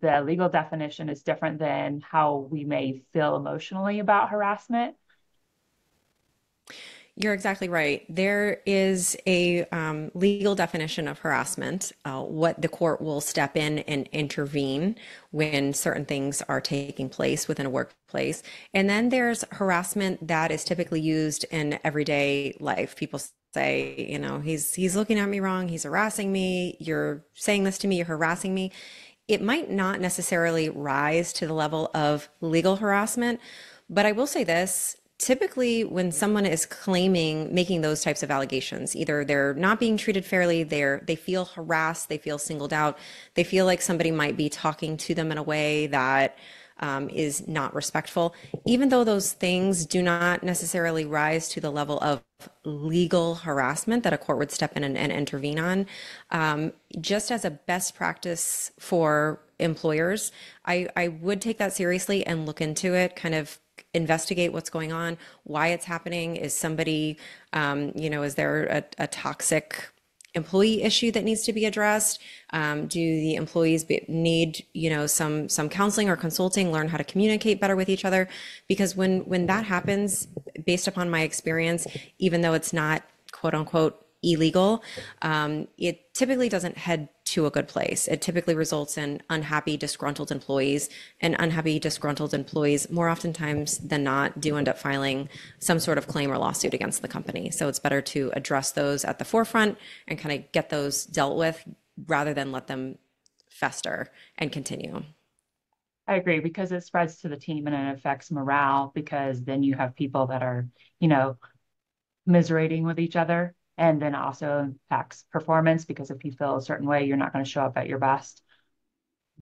the legal definition is different than how we may feel emotionally about harassment. You're exactly right. There is a legal definition of harassment, what the court will step in and intervene when certain things are taking place within a workplace. And then there's harassment that is typically used in everyday life. People say, he's looking at me wrong, he's harassing me, you're saying this to me, you're harassing me. It might not necessarily rise to the level of legal harassment, but I will say this. Typically, when someone is making those types of allegations, either they're not being treated fairly, they feel harassed, they feel singled out, they feel like somebody might be talking to them in a way that is not respectful, even though those things do not necessarily rise to the level of legal harassment that a court would step in and intervene on. Just as a best practice for employers, I would take that seriously and look into it, kind of investigate what's going on, why it's happening. Is somebody, is there a toxic employee issue that needs to be addressed? Do the employees need, some counseling or consulting, learn how to communicate better with each other? Because when that happens, based upon my experience, even though it's not quote unquote illegal, it typically doesn't head to a good place. It typically results in unhappy, disgruntled employees, and unhappy, disgruntled employees more oftentimes than not do end up filing some sort of claim or lawsuit against the company. So it's better to address those at the forefront and kind of get those dealt with rather than let them fester and continue. I agree because it spreads to the team and it affects morale because then you have people that are, you know, miserating with each other and then also impacts performance because if you feel a certain way, you're not going to show up at your best.